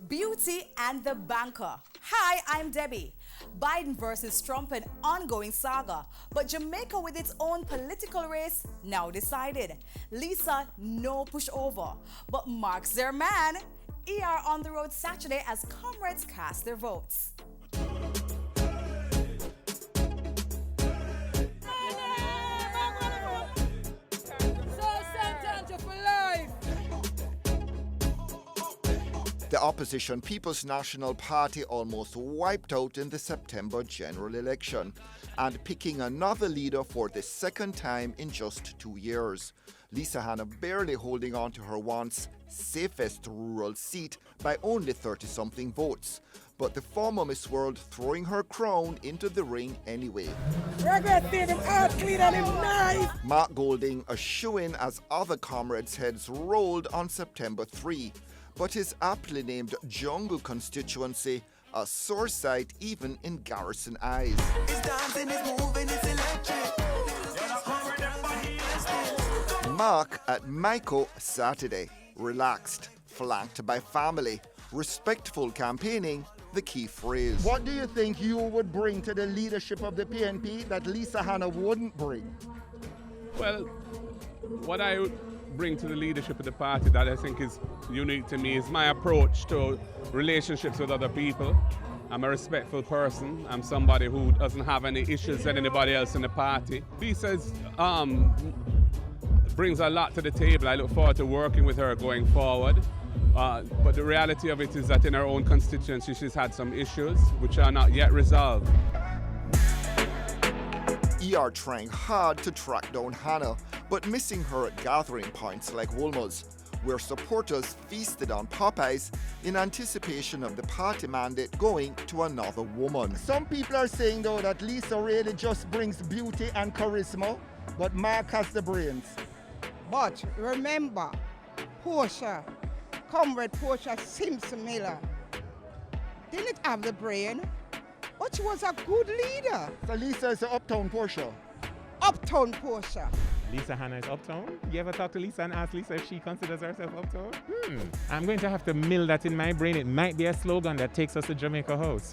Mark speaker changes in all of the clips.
Speaker 1: Beauty and the Banker. Hi, I'm Debbie. Biden versus Trump, an ongoing saga. But Jamaica with its own political race now decided. Lisa, no pushover. But Mark's their man. ER on the road Saturday as comrades cast their votes.
Speaker 2: The opposition People's National Party almost wiped out in the September general election and picking another leader for the second time in just 2 years. Lisa Hanna barely holding on to her once safest rural seat by only 30-something votes. But the former Miss World throwing her crown into the ring anyway. Mark Golding a shoo-in as other comrades' heads rolled on September 3. But his aptly named Jungle Constituency, a sore sight even in Garrison eyes.
Speaker 3: It's dancing, it's moving, it's electric.
Speaker 2: Mark at Maiko Saturday, relaxed, flanked by family, respectful campaigning, the key phrase.
Speaker 4: What do you think you would bring to the leadership of the PNP that Lisa Hanna wouldn't bring?
Speaker 5: Well, what I bring to the leadership of the party that I think is unique to me is my approach to relationships with other people. I'm a respectful person. I'm somebody who doesn't have any issues with anybody else in the party. Lisa brings a lot to the table. I look forward to working with her going forward. But the reality of it is that in her own constituency she's had some issues which are not yet resolved.
Speaker 2: ER trying hard to track down Hanna, but missing her at gathering points like Wolmer's, where supporters feasted on Popeyes in anticipation of the party mandate going to another woman.
Speaker 4: Some people are saying though that Lisa really just brings beauty and charisma, but Mark has the brains.
Speaker 6: But remember, Comrade Portia Simpson Miller didn't have the brain, but she was a good leader.
Speaker 4: So Lisa is the uptown Portia.
Speaker 6: Uptown Portia.
Speaker 7: Lisa Hanna is uptown? You ever talk to Lisa and ask Lisa if she considers herself uptown? I'm going to have to mill that in my brain. It might be a slogan that takes us to Jamaica House.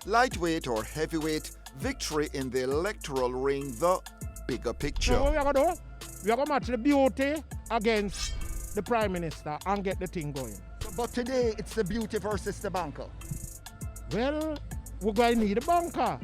Speaker 2: Lightweight or heavyweight, victory in the electoral ring, the bigger picture.
Speaker 8: So what we are going to do? We are going to match the beauty against the Prime Minister and get the thing going.
Speaker 4: But today it's the beauty versus the banker.
Speaker 8: Well, we're going to need a banker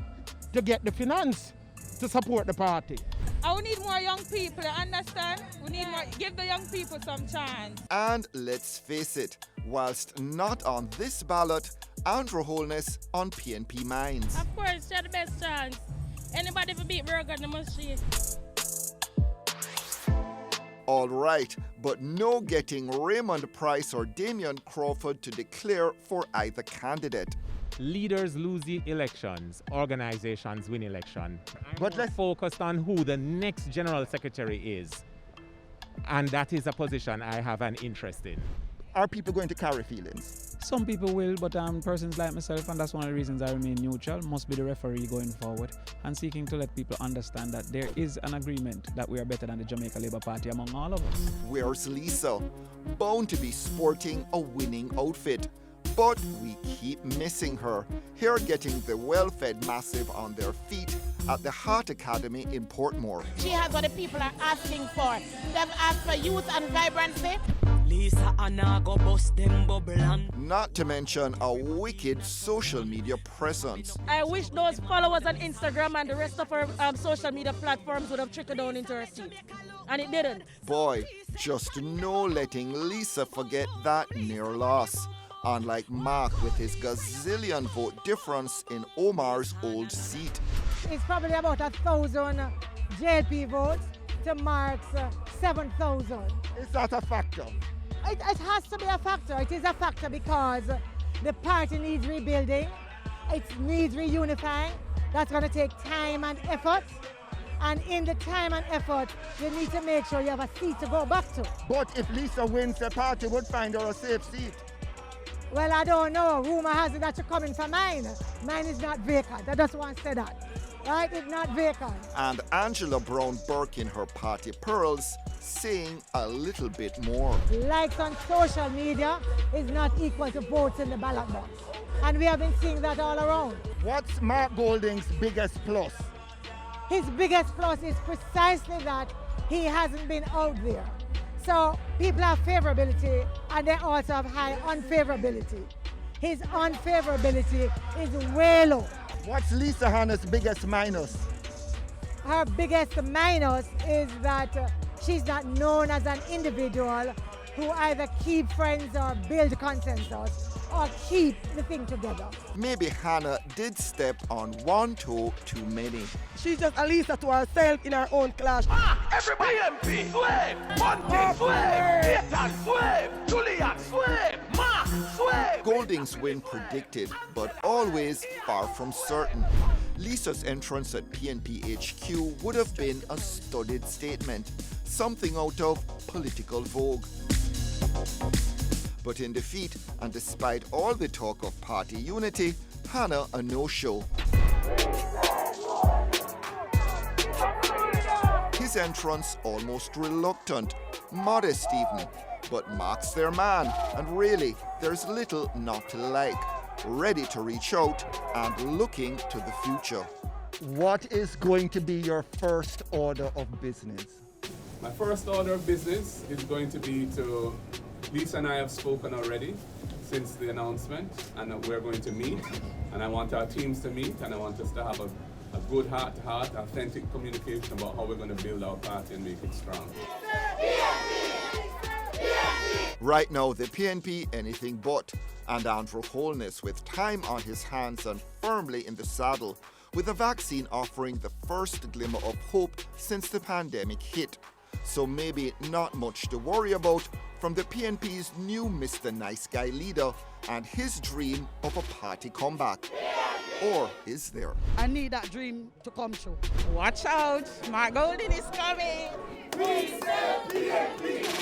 Speaker 8: to get the finance to support the party.
Speaker 9: We need more young people, you understand? We need more, give the young people some chance.
Speaker 2: And let's face it, whilst not on this ballot, Andrew Holness on PNP minds.
Speaker 9: Of course, you're the best chance. Anybody who beat Burger, they must see.
Speaker 2: All right, but no getting Raymond Price or Damian Crawford to declare for either candidate.
Speaker 7: Leaders lose the elections, organizations win election.
Speaker 4: But let's
Speaker 7: focus on who the next general secretary is. And that is a position I have an interest in.
Speaker 4: Are people going to carry feelings?
Speaker 10: Some people will, but persons like myself, and that's one of the reasons I remain neutral, must be the referee going forward and seeking to let people understand that there is an agreement that we are better than the Jamaica Labour Party among all of us.
Speaker 2: Where's Lisa? Bound to be sporting a winning outfit. But we keep missing her. Here getting the well-fed massive on their feet at the Heart Academy in Portmore.
Speaker 11: She has what the people are asking for. They've asked for youth and vibrancy.
Speaker 3: Lisa Hanna go bust them bubble and
Speaker 2: Not to mention a wicked social media presence.
Speaker 9: I wish those followers on Instagram and the rest of our social media platforms would have trickled down into her seat. And it didn't.
Speaker 2: Boy, just no letting Lisa forget that near loss. Unlike Mark with his gazillion vote difference in Omar's old seat.
Speaker 12: It's probably about 1,000 JLP votes to Mark's 7,000.
Speaker 4: Is that a factor?
Speaker 12: It has to be a factor. It is a factor because the party needs rebuilding. It needs reunifying. That's going to take time and effort. And in the time and effort, you need to make sure you have a seat to go back to.
Speaker 4: But if Lisa wins, the party would find her a safe seat.
Speaker 12: Well, I don't know. Rumor has it that you're coming for mine. Mine is not vacant. I just want to say that. right? It's not vacant.
Speaker 2: And Angela Brown Burke in her party pearls saying a little bit more.
Speaker 12: Likes on social media is not equal to votes in the ballot box. And we have been seeing that all around.
Speaker 4: What's Mark Golding's biggest plus?
Speaker 12: His biggest plus is precisely that he hasn't been out there. So people have favorability and they also have high unfavorability. His unfavorability is way low.
Speaker 4: What's Lisa Hanna's biggest minus?
Speaker 12: Her biggest minus is that she's not known as an individual who either keep friends or build consensus or keep the thing together.
Speaker 2: Maybe Hanna did step on one toe too many.
Speaker 13: She's just a Lisa to herself in her own class.
Speaker 3: Everybody PNP, Swave, Monty, Swave, Nathan, Swave, Julian, Swave, Mark, Swave.
Speaker 2: Golding's win predicted, but always far from certain. Lisa's entrance at PNP HQ would have been a studied statement, something out of Political Vogue. But in defeat, and despite all the talk of party unity, Hanna a no-show. His entrance almost reluctant, modest even, but Mark's their man, and really, there's little not to like. Ready to reach out and looking to the future.
Speaker 4: What is going to be your first order of business?
Speaker 5: My first order of business is going to be to, Lisa and I have spoken already since the announcement, and we're going to meet, and I want our teams to meet, and I want us to have a good heart-to-heart, authentic communication about how we're going to build our party and make it strong.
Speaker 2: Right now, the PNP anything but, and Andrew Holness with time on his hands and firmly in the saddle, with the vaccine offering the first glimmer of hope since the pandemic hit. So maybe not much to worry about from the PNP's new Mr. Nice Guy leader and his dream of a party comeback. Or is there?
Speaker 13: I need that dream to come true.
Speaker 11: Watch out, Mark Golding is coming.
Speaker 3: We say PNP.